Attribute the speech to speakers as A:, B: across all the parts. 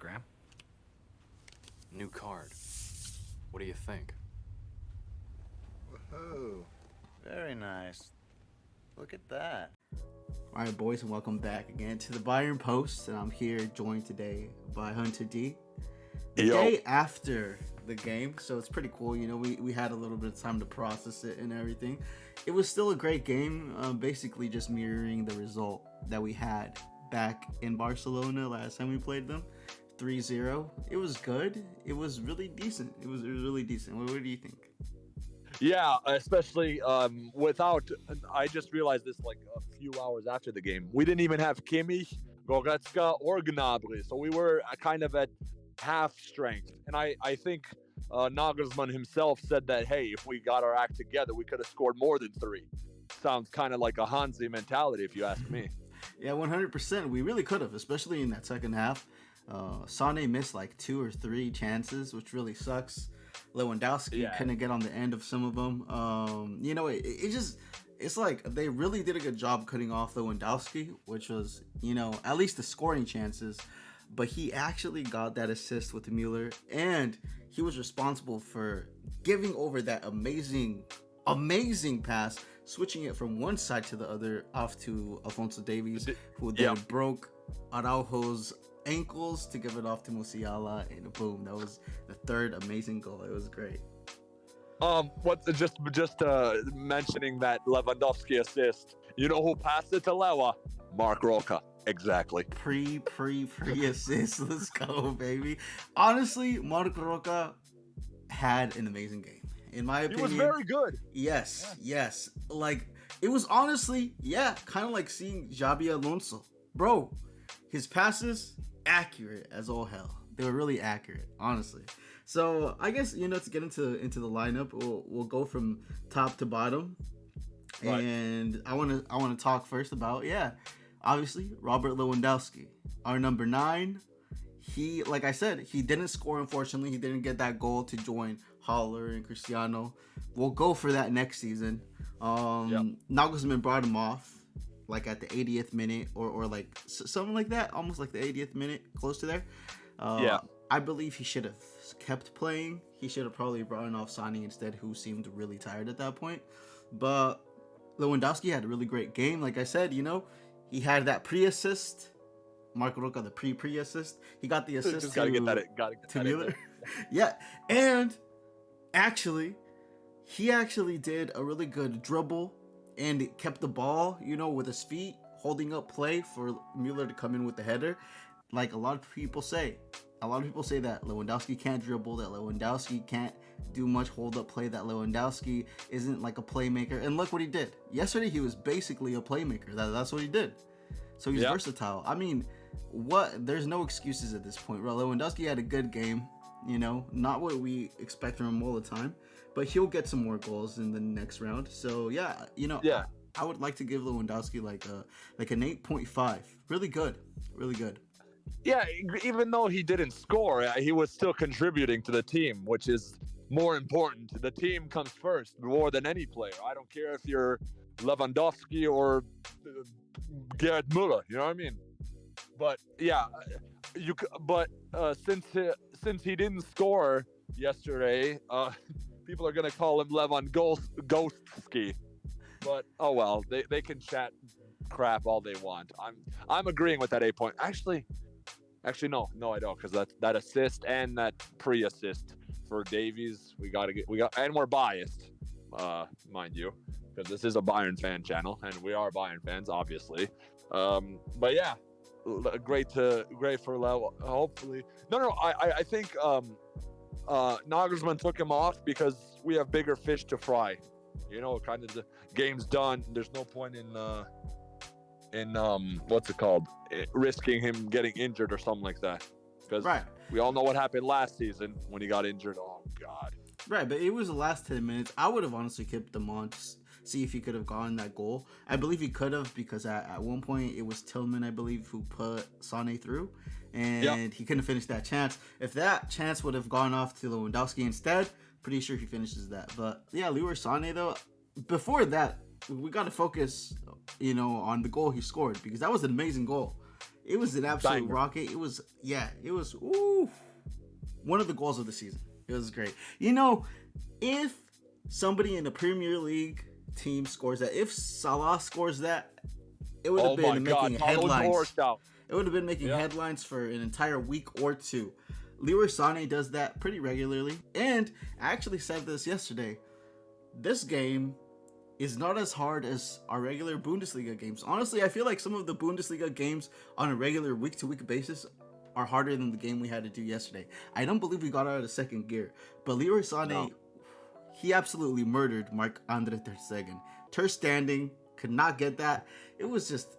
A: Graham? New card. What do you think?
B: Whoa. Very nice. Look at that.
C: All right, boys, and welcome back again to the Bayern Post. And I'm here joined today by Hunter D. The day after the game, so it's pretty cool. You know, we had a little bit of time to process it and everything. It was still a great game, basically just mirroring the result that we had back in Barcelona last time we played them, 3-0. It was good. It was really decent. It was really decent. What do you think?
D: Yeah, especially without. I just realized this like a few hours after the game. We didn't even have Kimmich, Goretzka, or Gnabry, so we were kind of at half strength. And I think Nagelsmann himself said that, hey, if we got our act together, we could have scored more than 3. Sounds kind of like a Hansi mentality, if you ask me.
C: Yeah, 100%. We really could have, especially in that second half. Sane missed like 2 or 3 chances, which really sucks. Lewandowski couldn't get on the end of some of them. You know, it's like they really did a good job cutting off Lewandowski, which was, you know, at least the scoring chances. But he actually got that assist with Muller, and he was responsible for giving over that amazing pass, switching it from one side to the other off to Alphonso Davies, who then broke Araujo's ankles to give it off to Musiala, and boom, that was the third amazing goal. It was great.
D: Just mentioning that Lewandowski assist, you know who passed it to Lewa? Marc Roca. Exactly.
C: Pre assist. Let's go, baby. Honestly, Marc Roca had an amazing game. In my opinion,
D: he was very good.
C: Yes. Like, it was honestly, kind of like seeing Xabi Alonso. Bro, his passes, accurate as all hell. They were really accurate, honestly. So, I guess, you know, to get into the lineup, we'll go from top to bottom. Right. And I want to talk first about, obviously, Robert Lewandowski. Our number 9. He, like I said, he didn't score, unfortunately. He didn't get that goal to join Haller and Cristiano. We'll go for that next season. Nagelsmann brought him off, like at the 80th minute or like something like that, almost like the 80th minute, close to there. I believe he should have kept playing. He should have probably brought in off Sane instead, who seemed really tired at that point. But Lewandowski had a really great game. Like I said, you know, he had that pre-assist. Marc Roca, the pre-assist. He got the assist
D: just gotta get that
C: Muller. And actually, he actually did a really good dribble and kept the ball, you know, with his feet, holding up play for Muller to come in with the header. Like a lot of people say that Lewandowski can't dribble, that Lewandowski can't do much hold-up play, that Lewandowski isn't like a playmaker. And look what he did. Yesterday, he was basically a playmaker. That's what he did. So he's versatile. I mean, there's no excuses at this point. Lewandowski had a good game, you know, not what we expect from him all the time, but he'll get some more goals in the next round. So, I would like to give Lewandowski like an 8.5. Really good. Really good.
D: Yeah, even though he didn't score, he was still contributing to the team, which is more important. The team comes first more than any player. I don't care if you're Lewandowski or Gerd Muller, you know what I mean? But since he didn't score yesterday, people are gonna call him Ghostski. But oh well, they can chat crap all they want. I'm agreeing with that 8 point. Actually, no, I don't, because that assist and that pre-assist for Davies, we got, and we're biased, mind you, because this is a Bayern fan channel, and we are Bayern fans, obviously. But yeah, great for Lau. Hopefully, I think Nagelsmann took him off because we have bigger fish to fry. You know, kind of the game's done. There's no point in what's it called, risking him getting injured or something like that, because we all know what happened last season when he got injured. Oh god.
C: Right, but it was the last 10 minutes. I would have honestly kept him on, just see if he could have gotten that goal. I believe he could have, because at one point it was Tillman, I believe, who put Sane through, and he couldn't finish that chance. If that chance would have gone off to Lewandowski instead, pretty sure he finishes that. But yeah, Leroy Sane though, before that, we got to focus, you know, on the goal he scored, because that was an amazing goal. It was an absolute
D: Banger.
C: rocket. It was ooh, one of the goals of the season. It was great. You know, if somebody in the Premier League team scores that, if Salah scores that, it would have been making headlines. It would have been making headlines for an entire week or two. Leroy Sane does that pretty regularly. And I actually said this yesterday. This game is not as hard as our regular Bundesliga games. Honestly, I feel like some of the Bundesliga games on a regular week-to-week basis are harder than the game we had to do yesterday. I don't believe we got out of second gear. But Leroy Sane, he absolutely murdered Marc-Andre Ter Stegen. Ter Stegen could not get that. It was just...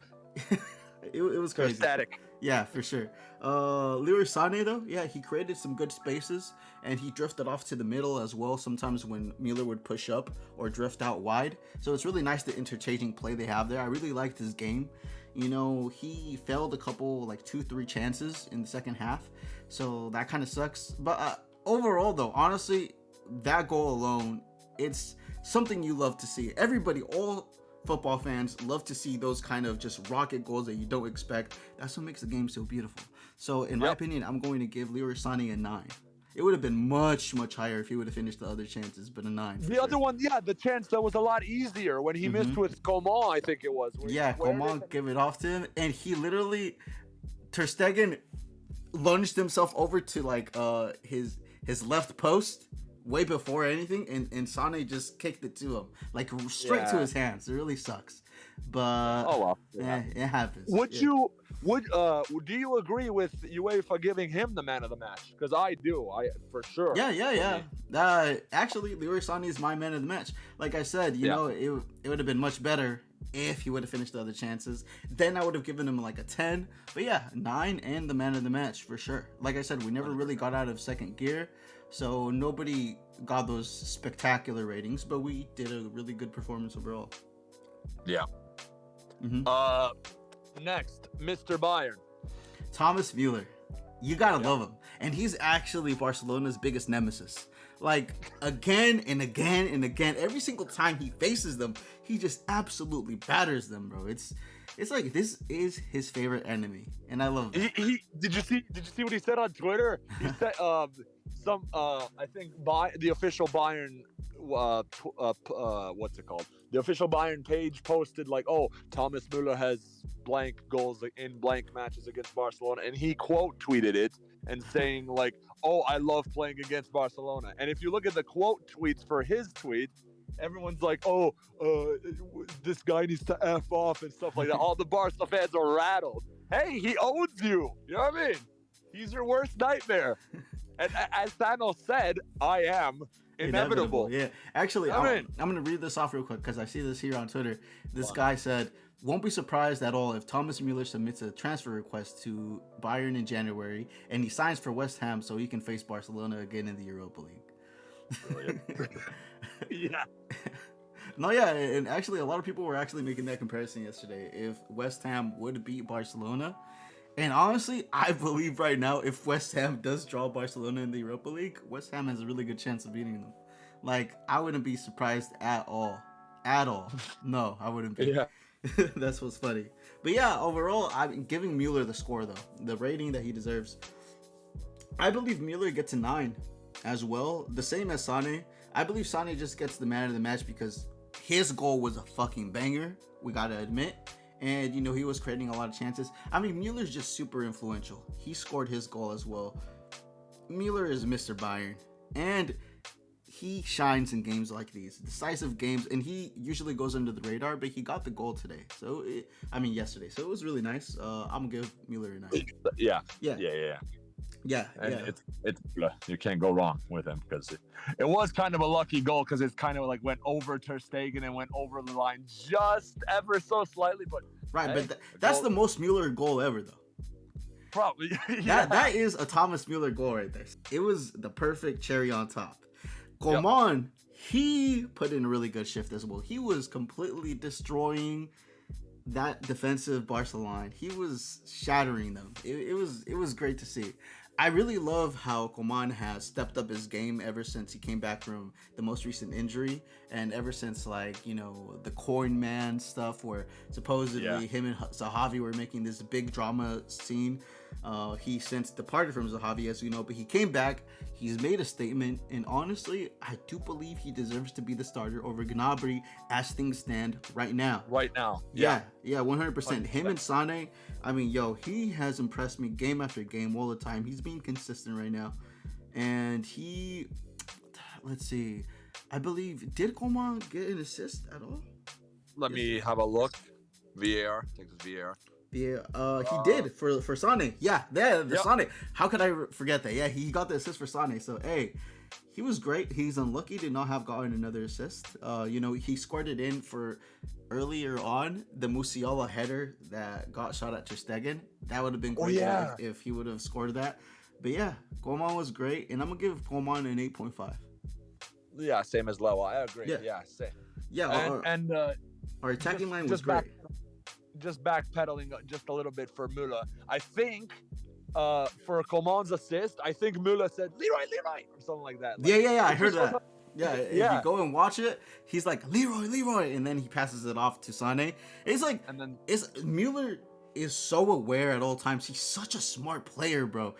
C: it was crazy.
D: Static.
C: Yeah, for sure. Leroy Sane, though, yeah, he created some good spaces, and he drifted off to the middle as well, sometimes when Muller would push up or drift out wide. So it's really nice the interchanging play they have there. I really liked his game. You know, he failed a couple, like 2-3 chances in the second half, so that kind of sucks. But overall, though, honestly, that goal alone, it's something you love to see. Everybody, all football fans love to see those kind of just rocket goals that you don't expect. That's what makes the game so beautiful. So in my opinion, I'm going to give Leroy Sane a 9. It would have been much, much higher if he would have finished the other chances, but a 9.
D: The other one, the chance that was a lot easier when he missed with Coman, I think it was.
C: Yeah, Coman gave it off to him, and he literally, Ter Stegen lunged himself over to like his left post way before anything, and Sane just kicked it to him, like straight to his hands. It really sucks, but it happens. Do you agree with UEFA giving him the man of the match? Because I do, for sure. Yeah. Actually, Leroy Sane is my man of the match. Like I said, you know, it would have been much better if he would have finished the other chances. Then I would have given him like a 10. But yeah, 9 and the man of the match for sure. Like I said, we never really got out of second gear. So nobody got those spectacular ratings, but we did a really good performance overall.
D: Yeah. Next, Mr. Bayern.
C: Thomas Muller. You gotta love him. And he's actually Barcelona's biggest nemesis. Like, again and again and again, every single time he faces them, he just absolutely batters them, bro. It's like, this is his favorite enemy, and I love it.
D: Did you see what he said on Twitter? He said I think the official Bayern what's it called? The official Bayern page posted like, "Oh, Thomas Muller has blank goals in blank matches against Barcelona," and he quote tweeted it and saying like, "Oh, I love playing against Barcelona." And if you look at the quote tweets for his tweet, everyone's like, "Oh, this guy needs to F off" and stuff like that. All the Barca fans are rattled. Hey, he owns you. You know what I mean? He's your worst nightmare. And as Thanos said, I am inevitable.
C: Yeah. Actually, I'm going to read this off real quick because I see this here on Twitter. This guy said, "Won't be surprised at all if Thomas Muller submits a transfer request to Bayern in January and he signs for West Ham so he can face Barcelona again in the Europa League."
D: Yeah.
C: No, yeah, and actually a lot of people were actually making that comparison yesterday. If West Ham would beat Barcelona, and honestly, I believe right now if West Ham does draw Barcelona in the Europa League, West Ham has a really good chance of beating them. Like, I wouldn't be surprised at all. At all. No, I wouldn't be.
D: Yeah.
C: That's what's funny. But yeah, overall, I'm giving Muller the score, though. The rating that he deserves. I believe Muller gets a 9 as well. The same as Sane. I believe Sane just gets the man of the match because his goal was a fucking banger, we gotta admit. And, you know, he was creating a lot of chances. I mean, Muller's just super influential. He scored his goal as well. Muller is Mr. Bayern. And he shines in games like these, decisive games. And he usually goes under the radar, but he got the goal today. Yesterday. So it was really nice. I'm going to give Muller a 9.
D: Yeah.
C: And
D: it's you can't go wrong with him because it was kind of a lucky goal because it's kind of like went over Ter Stegen and went over the line just ever so slightly, but
C: that's the most Muller goal ever, though.
D: Probably.
C: That is a Thomas Muller goal right there. It was the perfect cherry on top. Coman, he put in a really good shift as well. He was completely destroying that defensive Barca line. He was shattering them. It was great to see. I really love how Coman has stepped up his game ever since he came back from the most recent injury, and ever since the Corn Man stuff, where supposedly him and Zahavi were making this big drama scene. He since departed from Zahavi, as you know, but he came back. He's made a statement, and honestly, I do believe he deserves to be the starter over Gnabry as things stand right now.
D: Right now.
C: Yeah, 100%. Him and Sane, I mean, he has impressed me game after game all the time. He's being consistent right now. And let's see, I believe, did Coman get an assist at all?
D: Let me have a look. VAR. Texas VAR.
C: Yeah, he did for Sane. Yeah, Sane. How could I forget that? Yeah, he got the assist for Sane. So, hey, he was great. He's unlucky to not have gotten another assist. He scored it in for earlier on the Musiala header that got shot at Ter Stegen. That would have been great if he would have scored that. But yeah, Coman was great, and I'm gonna give Coman an 8.5.
D: Yeah, same as Lewa. I agree. Yeah, same.
C: Yeah, our attacking line was great.
D: Just backpedaling just a little bit for Muller. I think for Coman's assist, I think Muller said Leroy or something like that.
C: Yeah, I heard that. Yeah, if you go and watch it, he's like Leroy, and then he passes it off to Sane. Muller is so aware at all times. He's such a smart player, bro.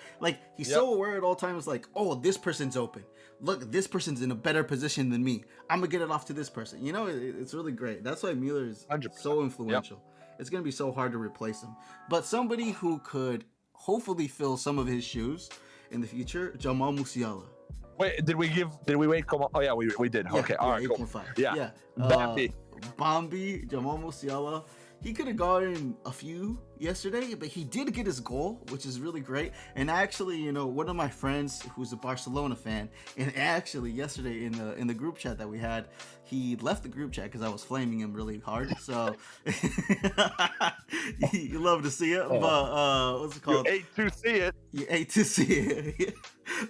C: He's so aware at all times. Oh, this person's open. Look, this person's in a better position than me. I'm gonna get it off to this person. It's really great. That's why Muller is
D: 100%.
C: so influential. Yep. It's gonna be so hard to replace him. But somebody who could hopefully fill some of his shoes in the future, Jamal Musiala.
D: Wait, did we wait? Coman? Oh yeah, we did.
C: Yeah,
D: okay, all right,
C: 8.5.
D: Cool. Yeah.
C: Bambi, Jamal Musiala. He could have gotten a few yesterday, but he did get his goal, which is really great. And actually, one of my friends who's a Barcelona fan, and actually yesterday in the group chat that we had, he left the group chat because I was flaming him really hard. So you love to see it, but what's it called?
D: You ate to see it.
C: You ate to see it.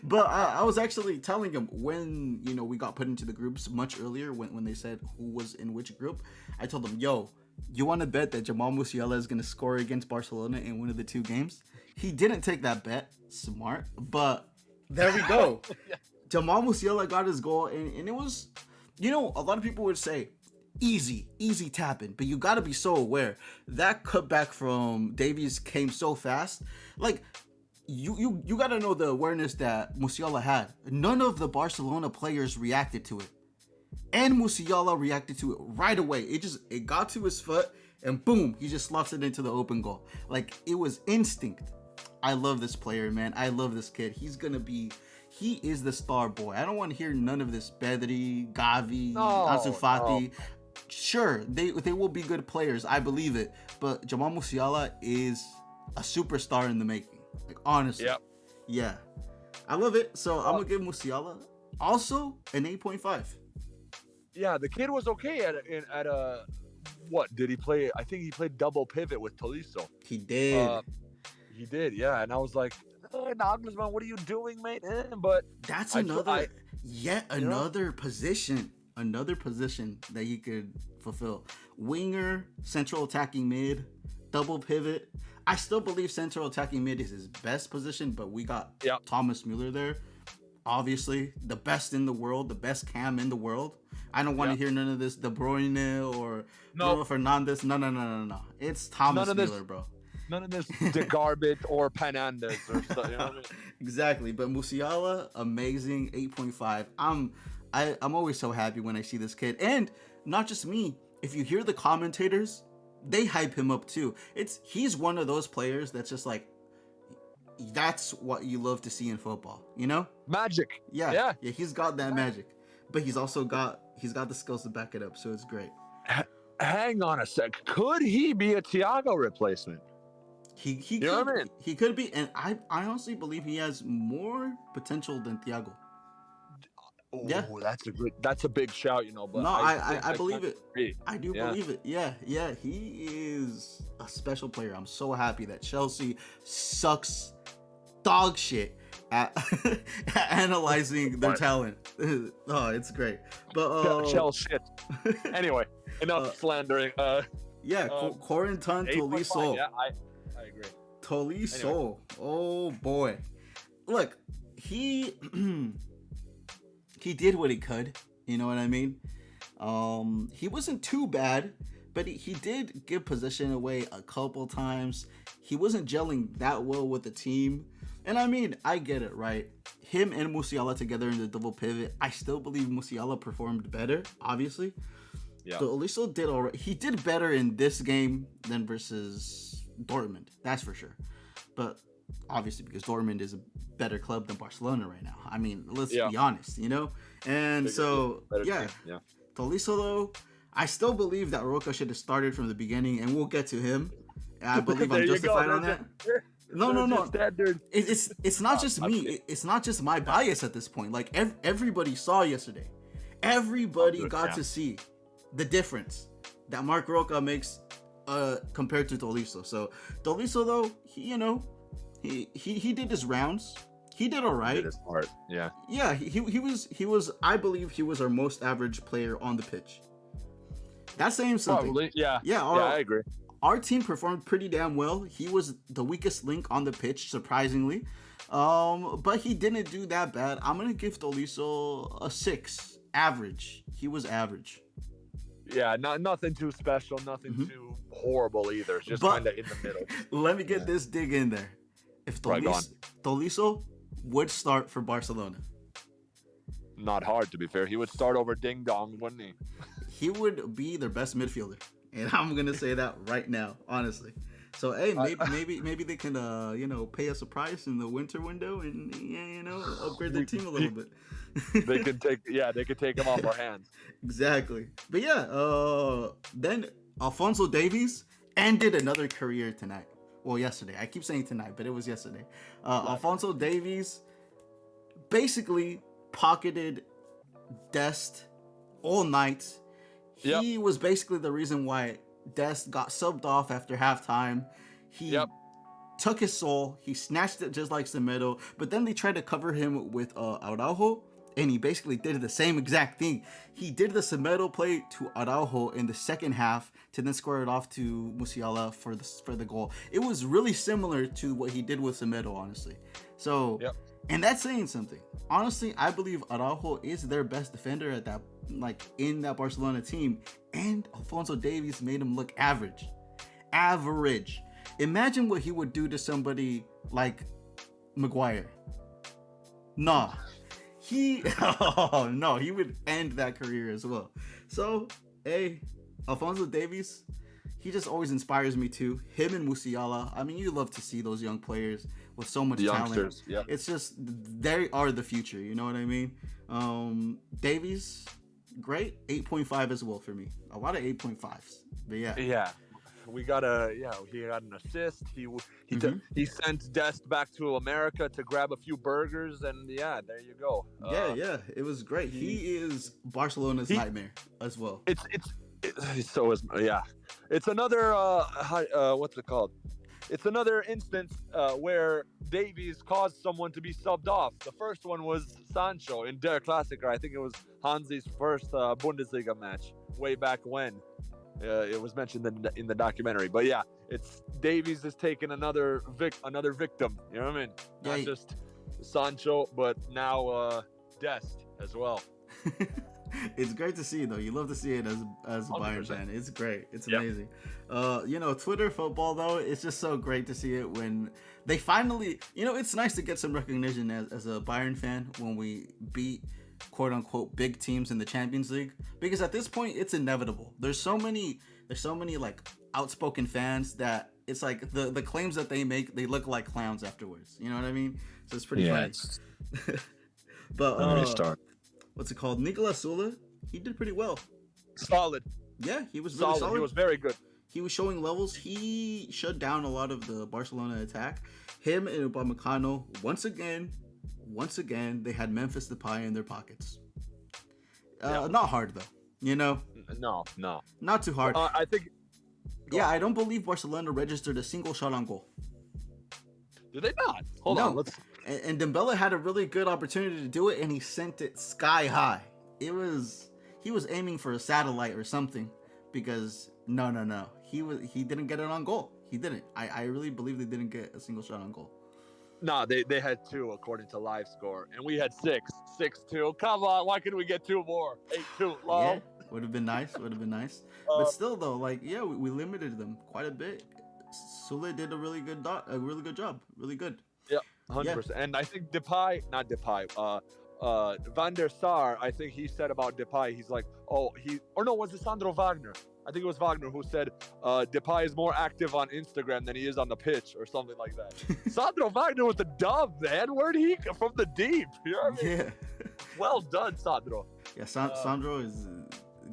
C: But I was actually telling him when we got put into the groups much earlier when they said who was in which group. I told him, yo, you want to bet that Jamal Musiala is going to score against Barcelona in one of the two games? He didn't take that bet. Smart. But there we go. Jamal Musiala got his goal, and it was, a lot of people would say, easy tapping, but you got to be so aware. That cutback from Davies came so fast. You got to know the awareness that Musiala had. None of the Barcelona players reacted to it. And Musiala reacted to it right away. It got to his foot, and boom, he just slots it into the open goal. It was instinct. I love this player, man. I love this kid. He is the star boy. I don't want to hear none of this Pedri, Gavi, Ansu Fati. No. Sure, they will be good players. I believe it. But Jamal Musiala is a superstar in the making. Honestly. Yep. Yeah. I love it. So I'm going to give Musiala also an 8.5.
D: Yeah, the kid was okay at what did he play? I think he played double pivot with Tolisso.
C: He did.
D: He did, yeah. And I was like, Nagelsmann, what are you doing, mate? But
C: that's another position that he could fulfill. Winger, central attacking mid, double pivot. I still believe central attacking mid is his best position, but we got Thomas Muller there. Obviously, the best in the world, the best cam in the world. I don't want to hear none of this De Bruyne or Bruno Fernandes. No. It's Thomas Muller, bro.
D: None of this De Garbage or Panandes or stuff. You know what I mean?
C: Exactly. But Musiala, amazing, 8.5. I'm always so happy when I see this kid. And not just me. If you hear the commentators, they hype him up too. He's one of those players that's just that's what you love to see in football, Magic. Yeah, he's got that magic. But he's also got the skills to back it up, so it's great.
D: Hang on a sec. Could he be a Thiago replacement?
C: He could be, and I honestly believe he has more potential than Thiago.
D: Oh, that's a big shout, But
C: no, I believe it. I do believe it. Yeah, he is a special player. I'm so happy that Chelsea sucks dog shit at analyzing their talent. Oh, it's great. But
D: Chelsea shit. Anyway, enough slandering.
C: Corentin Tolisso.
D: Yeah, I agree.
C: Tolisso. Anyway. Oh boy. look, he he did what he could. You know what I mean? He wasn't too bad, but he did give possession away a couple times. He wasn't gelling that well with the team. And I mean, I get it, right? Him and Musiala together in the double pivot, I still believe Musiala performed better, obviously.
D: Yeah.
C: So Tolisso did all right. He did better in this game than versus Dortmund, that's for sure. But obviously, because Dortmund is a better club than Barcelona right now. I mean, let's be honest, you know? And yeah. Tolisso, though, I still believe that Roca should have started from the beginning, and we'll get to him. I believe I'm justified on that. No. It's not just me. It's not just my bias at this point. Like everybody saw yesterday. Everybody got to see the difference that Marc Roca makes compared to Tolisso. So Tolisso, though, he did his rounds. He did all right.
D: He did his part. Yeah.
C: Yeah. He was. I believe he was our most average player on the pitch. That's saying something.
D: Probably. Yeah.
C: Yeah.
D: I agree.
C: Our team performed pretty damn well. He was the weakest link on the pitch, surprisingly. But he didn't do that bad. I'm going to give Tolisso a 6. Average. He was average.
D: Yeah, nothing too special, nothing too horrible either. It's just kind of in the middle.
C: Let me get this dig in there. If Tolisso would start for Barcelona.
D: Not hard, to be fair. He would start over Ding Dong, wouldn't he?
C: He would be their best midfielder. And I'm gonna say that right now, honestly. So hey, maybe they can pay us a price in the winter window and upgrade their team a little bit.
D: They could take him off our hands.
C: Exactly. But yeah, then Alphonso Davies ended another career tonight. Well, yesterday. I keep saying tonight, but it was yesterday. Alphonso Davies basically pocketed Dest all night. He was basically the reason why Dest got subbed off after halftime. He took his soul. He snatched it just like Semedo. But then they tried to cover him with Araujo, and he basically did the same exact thing. He did the Semedo play to Araujo in the second half to then square it off to Musiala for the goal. It was really similar to what he did with Semedo, honestly. So, and that's saying something. Honestly, I believe Araujo is their best defender at that, in that Barcelona team, and Alphonso Davies made him look average. Imagine what he would do to somebody like Maguire. He would end that career as well. So, hey, Alphonso Davies, he just always inspires me too. Him and Musiala. I mean, you love to see those young players with so much talent.
D: Yeah.
C: It's just, they are the future. You know what I mean? Davies, great. 8.5 as well for me. A lot of 8.5s. But yeah.
D: Yeah. He got an assist. He sent Dest back to America to grab a few burgers, and there you go.
C: It was great. He is Barcelona's nightmare as well.
D: It's another what's it called? It's another instance where Davies caused someone to be subbed off. The first one was Sancho in Der Klassiker. I think it was Hansi's first Bundesliga match way back when. It was mentioned in the documentary. But yeah, it's Davies is taking another victim. You know what I mean? Not just Sancho, but now Dest as well.
C: It's great to see, though. You love to see it as a Bayern fan. It's great. It's amazing. Twitter football, though, it's just so great to see it when they finally, it's nice to get some recognition as a Bayern fan when we beat quote unquote big teams in the Champions League, because at this point it's inevitable. There's so many like outspoken fans that it's like the claims that they make, they look like clowns afterwards. You know what I mean? So it's pretty funny. But what's it called? Niklas Sule, he did pretty well.
D: Solid.
C: Yeah, he was really solid.
D: He was very good.
C: He was showing levels. He shut down a lot of the Barcelona attack. Him and Upamecano, once again, they had Memphis Depay in their pockets. Not hard, though.
D: No.
C: Not too hard.
D: I think...
C: I don't believe Barcelona registered a single shot on goal.
D: Did they not? Hold on.
C: And Dembele had a really good opportunity to do it, and he sent it sky high. He was aiming for a satellite or something, because he didn't get it on goal. He didn't. I really believe they didn't get a single shot on goal.
D: No, they had 2 according to live score, and we had 6. 6-2. Come on, why couldn't we get 2 more? 8-2.
C: Yeah,
D: Lol.
C: would have been nice. Would have been nice. But still, though, like, yeah, we limited them quite a bit. Sule did a really good job. Really good.
D: Yeah, 100%. And I think not Depay. Van der Sar, I think he said about Depay, he's like, was it Sandro Wagner? I think it was Wagner who said Depay is more active on Instagram than he is on the pitch or something like that. Sandro Wagner with the dub, man. Where'd he come from? The deep? You know what I mean?
C: Yeah.
D: Well done, Sandro.
C: Yeah, Sandro is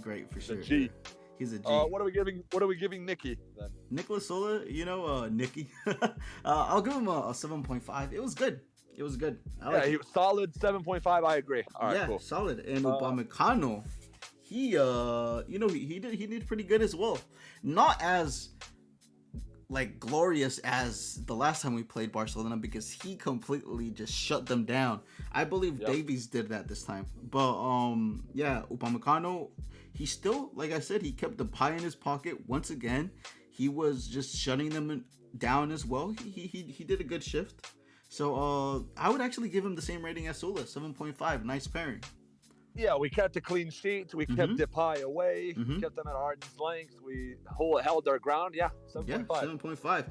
C: great for sure.
D: A G.
C: He's a G.
D: What are we giving Nicky then?
C: Niklas Sule, Nicky. I'll give him a 7.5. It was good.
D: He was solid 7.5. I agree. All right, cool.
C: Solid. And Upamecano, he did pretty good as well. Not as like glorious as the last time we played Barcelona because he completely just shut them down. I believe Davies did that this time. But Upamecano, he still, like I said, he kept the pie in his pocket once again. He was just shutting them down as well. He did a good shift. So I would actually give him the same rating as Sule, 7.5. Nice pairing.
D: Yeah, we kept a clean sheet. We kept Depay away. We kept them at arm's length. We held our ground. Yeah, 7.5.
C: Yeah, 7.5.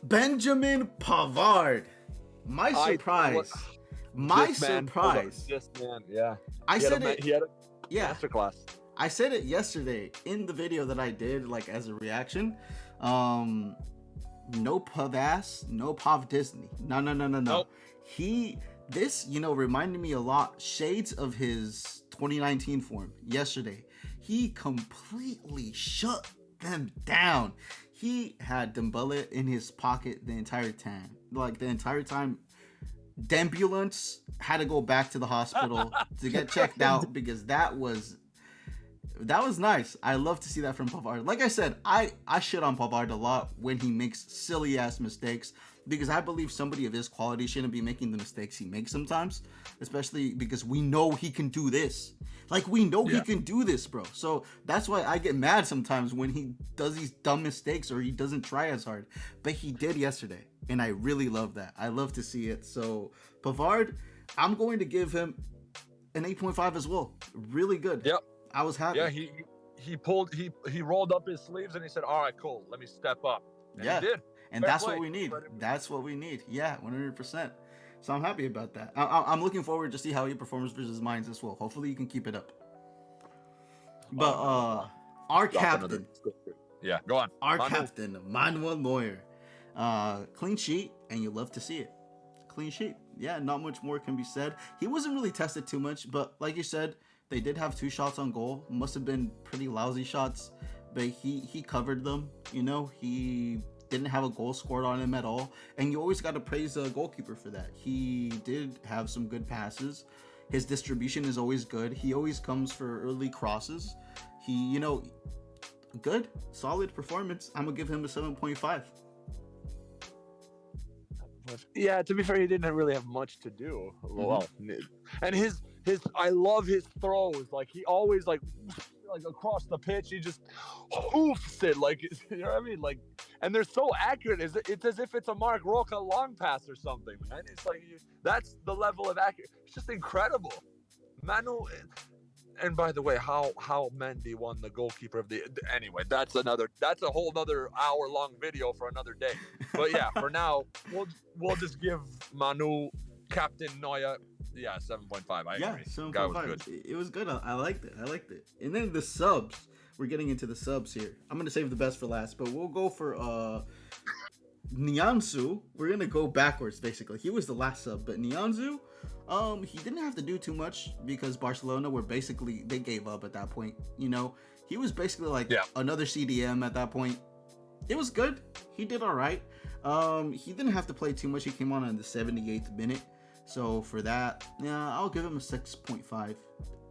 C: Benjamin Pavard. My surprise.
D: This man, yeah.
C: He had a
D: masterclass.
C: I said it yesterday in the video that I did, like, as a reaction. No Pavass, no Pav Disney. No.
D: Nope.
C: This reminded me a lot, shades of his 2019 form yesterday. He completely shut them down. He had Dembele in his pocket the entire time. Like, the entire time, Dembulance had to go back to the hospital to get checked out because that was nice. I love to see that from Pavard. Like I said, I shit on Pavard a lot when he makes silly ass mistakes because I believe somebody of his quality shouldn't be making the mistakes he makes sometimes, especially because we know he can do this. Like, we know he can do this, bro. So that's why I get mad sometimes when he does these dumb mistakes or he doesn't try as hard. But he did yesterday, and I really love that. I love to see it. So Pavard, I'm going to give him an 8.5 as well. Really good.
D: Yep.
C: I was happy.
D: Yeah, he rolled up his sleeves and he said, "All right, cool, let me step up." And he did.
C: And that's what we need. That's what we need. Yeah, 100%. So I'm happy about that. I'm looking forward to see how he performs versus Mainz as well. Hopefully, you can keep it up. But our captain.
D: Yeah, go on.
C: Our captain, Manuel Neuer. Clean sheet, and you love to see it. Clean sheet. Yeah, not much more can be said. He wasn't really tested too much, but like you said, they did have 2 shots on goal. Must have been pretty lousy shots, but he covered them. He didn't have a goal scored on him at all. And you always got to praise the goalkeeper for that. He did have some good passes. His distribution is always good. He always comes for early crosses. He, good, solid performance. I'm going to give him a 7.5.
D: Yeah, to be fair, he didn't really have much to do. Well, and his I love his throws. Like, he always like across the pitch, he just hoofs it. Like, you know what I mean? Like, and they're so accurate. It's as if it's a Marc Roca long pass or something, man. It's like that's the level of accuracy. It's just incredible. Manu. And by the way, how Mendy won the goalkeeper of the anyway, that's a whole other hour-long video for another day. But yeah, for now, we'll just give Manu, Captain Neuer, 7.5. I agree.
C: 7.5. It was good. I liked it. And then the subs. We're getting into the subs here. I'm gonna save the best for last, but we'll go for Nianzou. We're gonna go backwards basically. He was the last sub, but Nianzou. He didn't have to do too much because Barcelona they gave up at that point. He was basically like another CDM at that point. It was good. He did all right. He didn't have to play too much. He came on in the 78th minute. So for that, I'll give him a 6.5.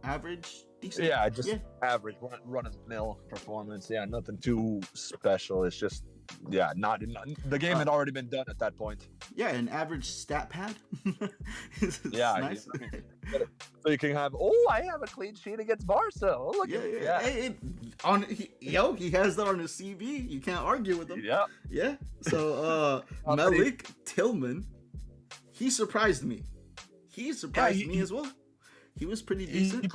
C: Average, decent.
D: Yeah, just average, run-of-the-mill performance. Yeah, nothing too special. It's just, not the game had already been done at that point.
C: Yeah, an average stat pad. It's nice.
D: So you can have, I have a clean sheet against Barca. Oh, look at it.
C: He has that on his CV. You can't argue with him.
D: Yeah.
C: So Malik Tillman, he surprised me. He surprised me as well. He was pretty decent.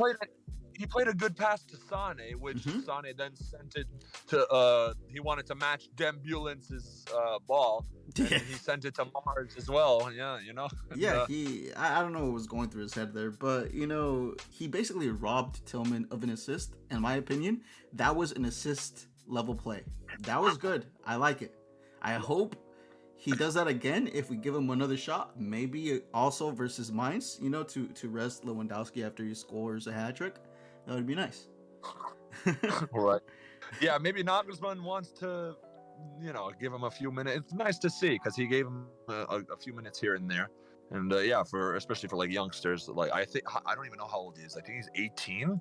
D: He played a good pass to Sane, which Sane then sent it to. He wanted to match Dembulance's ball, and he sent it to Mars as well. Yeah, you know.
C: Yeah, I don't know what was going through his head there, but you know, he basically robbed Tillman of an assist. In my opinion, that was an assist level play. That was good. I like it. I hope he does that again if we give him another shot. Maybe also versus Mainz, you know, to rest Lewandowski after he scores a hat trick. That would be nice.
D: Right. Yeah, maybe Nagelsmann wants to, you know, give him a few minutes. It's nice to see because he gave him a few minutes here and there. And yeah, especially for like youngsters, like I don't even know how old he is. I think he's 18,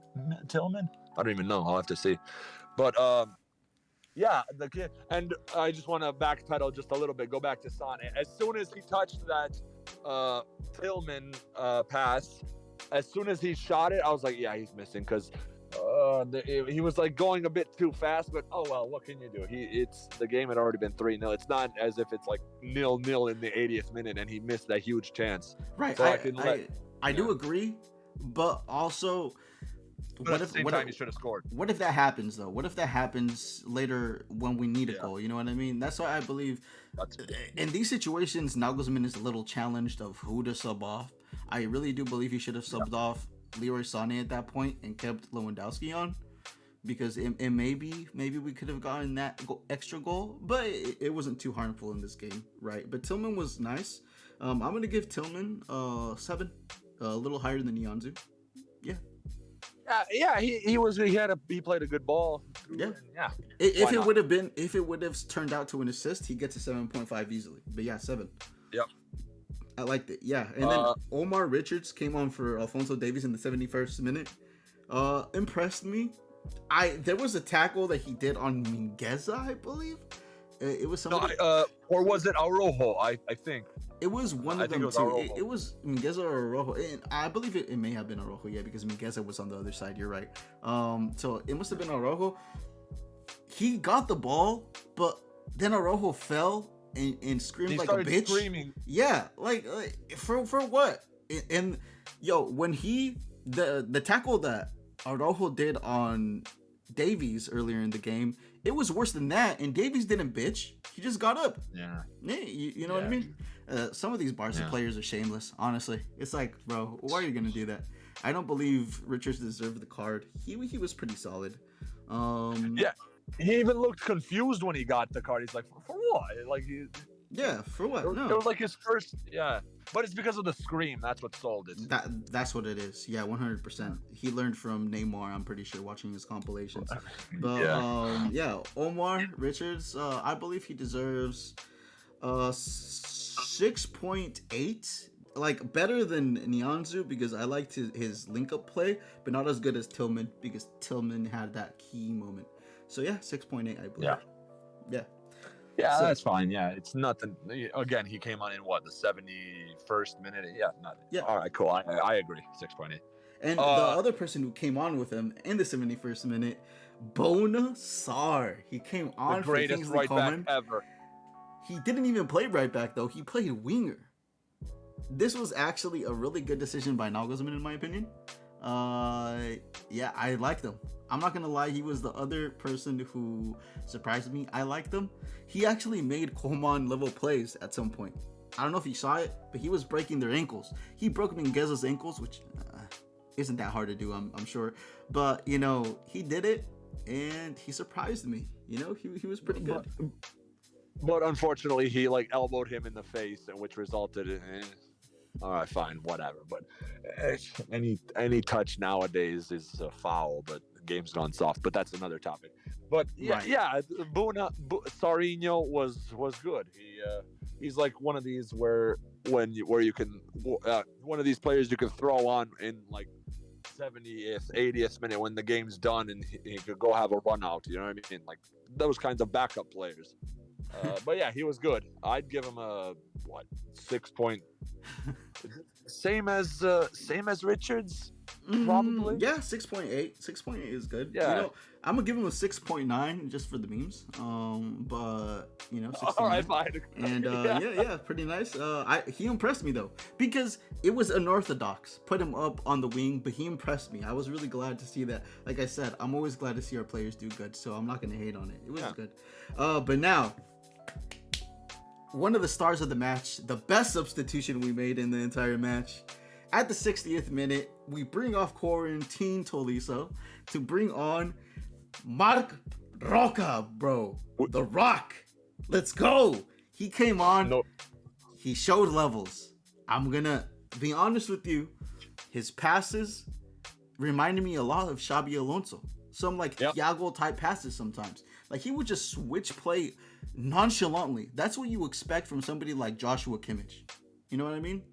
D: Tillman. I don't even know. I'll have to see. But yeah, the kid. And I just want to backpedal just a little bit. Go back to Sane. As soon as he touched that Tillman pass, as soon as he shot it, I was like, yeah, he's missing because he was like going a bit too fast. But oh well, what can you do? The game had already been 3-0. It's not as if it's like 0-0 in the 80th minute and he missed that huge chance.
C: Right.
D: So
C: I do agree, but also.
D: But at the same time, he should have scored.
C: What if that happens, though? What if that happens later when we need a goal? You know what I mean? That's why I believe in these situations, Nagelsmann is a little challenged of who to sub off. I really do believe he should have subbed off Leroy Sane at that point and kept Lewandowski on, because it maybe we could have gotten that extra goal, but it wasn't too harmful in this game, right? But Tillman was nice. I'm going to give Tillman 7, a little higher than Nianzou. Yeah.
D: Yeah, he played a good ball.
C: Yeah,
D: and yeah.
C: If it would have turned out to an assist, he gets a 7.5 easily. But yeah, 7.
D: Yep.
C: I liked it. Yeah, and then Omar Richards came on for Alphonso Davies in the 71st minute. Impressed me. There was a tackle that he did on Mingueza, I believe. It was somebody.
D: Or was it Araujo? I think.
C: It was one of them too. It was Mingueza or Araujo. And I believe it may have been Araujo, yeah, because Mingueza was on the other side. You're right. So it must have been Araujo. He got the ball, but then Araujo fell and screamed like a bitch.
D: Screaming.
C: Yeah, like for what? And yo, when the tackle that Araujo did on Davies earlier in the game, it was worse than that, and Davies didn't bitch. He just got up.
D: Yeah.
C: You know what I mean? Some of these Barca players are shameless, honestly. It's like, bro, why are you going to do that? I don't believe Richards deserved the card. He was pretty solid.
D: Yeah. He even looked confused when he got the card. He's like, for what? Like,
C: for what? No.
D: It was like his first, yeah. But it's because of the scream. That's what sold it.
C: That's what it is. Yeah, 100%. He learned from Neymar, I'm pretty sure, watching his compilations. But Omar Richards, I believe he deserves 6.8. Like, better than Nianzou because I liked his link-up play, but not as good as Tillman because Tillman had that key moment. So yeah, 6.8, I believe.
D: Yeah, so, that's fine. Yeah, it's nothing. Again, he came on in the 71st minute? Yeah, nothing. Yeah. All right, cool. I agree. 6.8.
C: And the other person who came on with him in the 71st minute, Bouna Sarr. He came on
D: the greatest
C: for Kingsley
D: right
C: Coman.
D: back ever.
C: He didn't even play right back, though. He played winger. This was actually a really good decision by Nagelsmann, in my opinion. Yeah, I liked him. I'm not gonna lie, he was the other person who surprised me. I liked him. He actually made Coman level plays at some point. I don't know if you saw it, but he was breaking their ankles. He broke Mingueza's ankles, which isn't that hard to do, I'm sure. But, you know, he did it, and he surprised me. You know, he was pretty good.
D: But unfortunately, he, elbowed him in the face, which resulted in... all right, fine, whatever. But any touch nowadays is a foul, but the game's gone soft. But that's another topic. But Sarrinho was good. He's like one of these where you can one of these players you can throw on in 70th, 80th minute when the game's done and he could go have a run out. You know what I mean? Like those kinds of backup players. But yeah, he was good. I'd give him a 6.8 Same as Richards, probably.
C: Yeah, 6.8. 6.8 is good.
D: Yeah.
C: You know, I'm gonna give him a 6.9 just for the memes. But you know, 6
D: All right, fine.
C: And yeah, pretty nice. He impressed me though, because it was unorthodox. Put him up on the wing, but he impressed me. I was really glad to see that. Like I said, I'm always glad to see our players do good, so I'm not gonna hate on it. It was good. But now, one of the stars of the match, the best substitution we made in the entire match. At the 60th minute, we bring off Corentin Tolisso to bring on Marc Roca, bro. The Rock. Let's go. He came on.
D: No.
C: He showed levels. I'm going to be honest with you. His passes reminded me a lot of Xabi Alonso. Some like Thiago type passes sometimes. Like he would just switch play nonchalantly. That's what you expect from somebody like Joshua Kimmich. You know what I mean?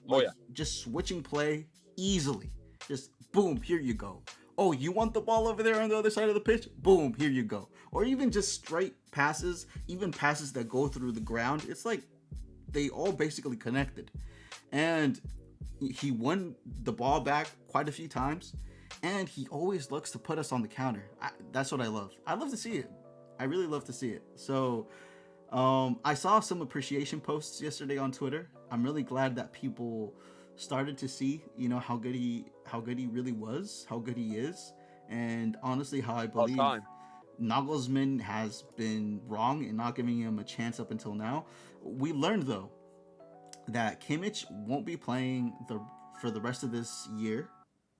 C: Like, just switching play easily. Just boom, here you go. Oh, you want the ball over there on the other side of the pitch? Boom, here you go. Or even just straight passes, even passes that go through the ground. It's like they all basically connected. And he won the ball back quite a few times. And he always looks to put us on the counter. That's what I love. I love to see it. I really love to see it. So I saw some appreciation posts yesterday on Twitter. I'm really glad that people started to see, you know, how good he really was, how good he is, and honestly, how I believe Nagelsmann has been wrong in not giving him a chance up until now. We learned though that Kimmich won't be playing for the rest of this year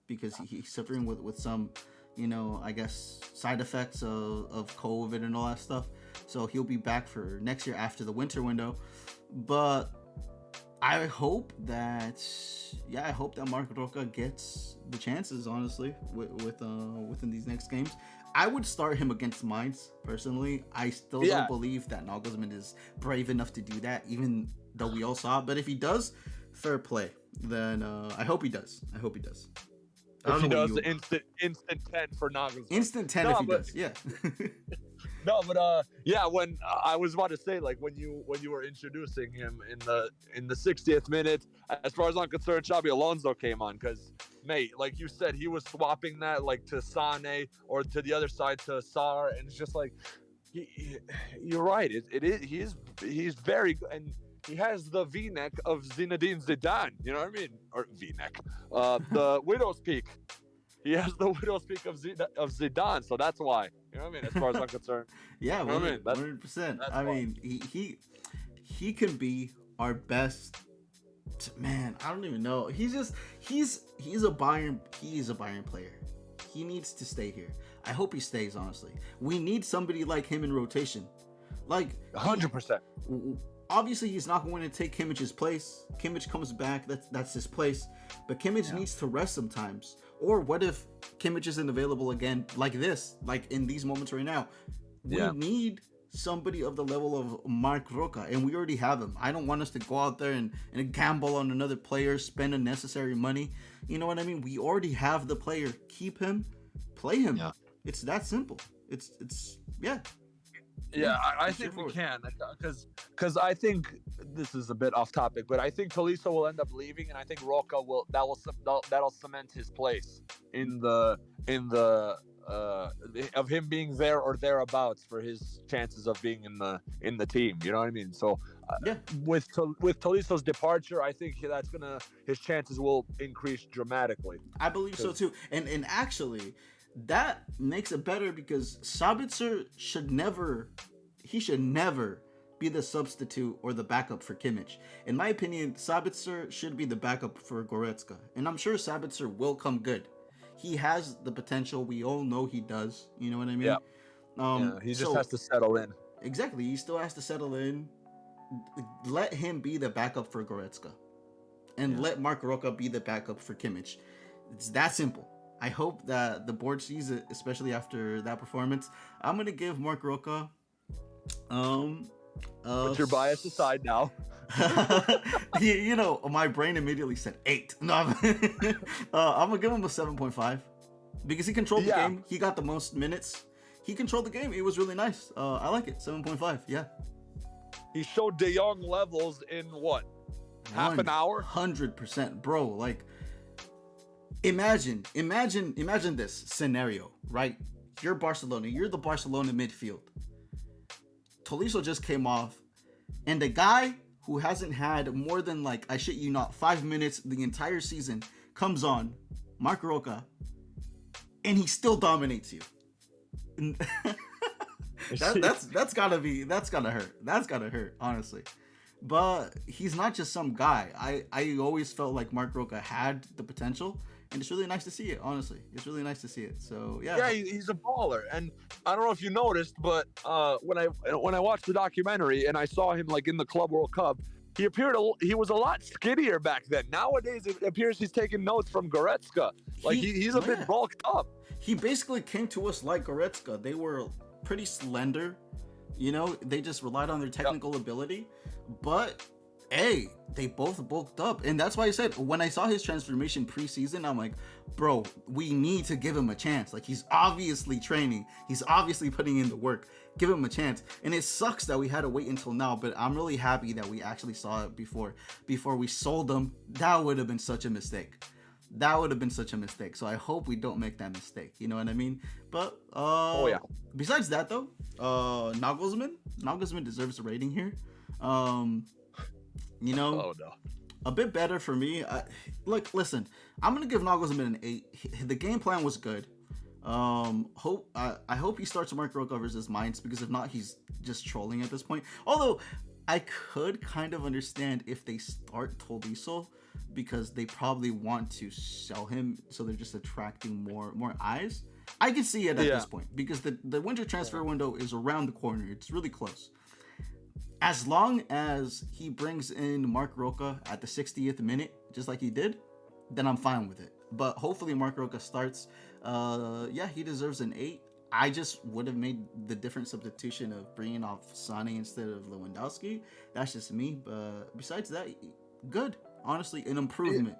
C: because he's suffering with some, you know, I guess side effects of COVID and all that stuff. So he'll be back for next year after the winter window. But I hope that Marc Roca gets the chances, honestly, within these next games. I would start him against Mainz, personally. I still don't believe that Nagelsmann is brave enough to do that, even though we all saw it. But if he does, fair play. Then I hope he does.
D: If he does, instant 10 for Nagelsmann.
C: Instant 10 if he does, yeah.
D: No, but when I was about to say, like, when you were introducing him in the 60th minute, as far as I'm concerned, Xabi Alonso came on because, mate, like you said, he was swapping that like to Sane or to the other side to Sarr, and it's just like you're right. He's very good, and he has the V-neck of Zinedine Zidane. You know what I mean? Or V-neck, the widow's peak. He has the widow's peak of Zidane, so that's why. You know what I mean? As far as I'm concerned.
C: Yeah, 100%. I mean, he can be our best. Man, I don't even know. He's a Bayern. He is a Bayern player. He needs to stay here. I hope he stays. Honestly, we need somebody like him in rotation. Like
D: 100%.
C: Obviously, he's not going to take Kimmich's place. Kimmich comes back. That's his place. But Kimmich needs to rest sometimes. Or what if Kimmich isn't available again, like this, like in these moments right now? We need somebody of the level of Marc Roca, and we already have him. I don't want us to go out there and gamble on another player, spend unnecessary money. You know what I mean? We already have the player. Keep him, play him. Yeah. It's that simple. It's
D: Yeah, I think we can, because I think this is a bit off topic, but I think Tolisso will end up leaving, and I think Roca that'll cement his place in the of him being there or thereabouts for his chances of being in the team. You know what I mean? So with Tolisso's departure, I think his chances will increase dramatically.
C: I believe so too, and actually. That makes it better because Sabitzer should never be the substitute or the backup for Kimmich. In my opinion, Sabitzer should be the backup for Goretzka. And I'm sure Sabitzer will come good. He has the potential. We all know he does. You know what I mean?
D: Yeah. He just has to settle in.
C: Exactly. He still has to settle in. Let him be the backup for Goretzka. And let Marc Roca be the backup for Kimmich. It's that simple. I hope that the board sees it, especially after that performance. I'm gonna give Marc Roca.
D: Put your bias aside now.
C: You know, my brain immediately said 8. No, I'm gonna give him a 7.5 because he controlled the game. He got the most minutes. He controlled the game. It was really nice. I like it. 7.5. Yeah.
D: He showed De Jong levels in what? half an hour.
C: 100%, bro. Like, imagine this scenario, right? You're Barcelona. You're the Barcelona midfield. Tolisso just came off, and the guy who hasn't had more than, like, I shit you not, 5 minutes the entire season comes on, Marc Roca, and he still dominates you. That's gotta hurt. That's gotta hurt, honestly. But he's not just some guy. I always felt like Marc Roca had the potential, and it's really nice to see it. Honestly, it's really nice to see it. So yeah.
D: Yeah, he's a baller, and I don't know if you noticed, but when I watched the documentary and I saw him like in the Club World Cup, he was a lot skinnier back then. Nowadays, it appears he's taking notes from Goretzka. Like he's a bit bulked up.
C: He basically came to us like Goretzka. They were pretty slender, you know. They just relied on their technical ability, but hey, they both bulked up, and that's why I said when I saw his transformation preseason, I'm like, bro, we need to give him a chance. Like, he's obviously training, he's obviously putting in the work. Give him a chance. And it sucks that we had to wait until now, but I'm really happy that we actually saw it before we sold him. That would have been such a mistake. So I hope we don't make that mistake. You know what I mean? But besides that though, Nagelsmann deserves a rating here. You know, a bit better for me. Listen, I'm gonna give Nagelsmann an 8. The game plan was good. I hope he starts Marc Roca versus Mainz, because if not, he's just trolling at this point. Although I could kind of understand if they start Tolisso, because they probably want to sell him, so they're just attracting more eyes. I can see it at this point, because the winter transfer window is around the corner. It's really close. As long as he brings in Marc Roca at the 60th minute, just like he did, then I'm fine with it. But hopefully Marc Roca starts. He deserves an 8. I just would have made the different substitution of bringing off Sane instead of Lewandowski. That's just me. But besides that, good. Honestly, an improvement.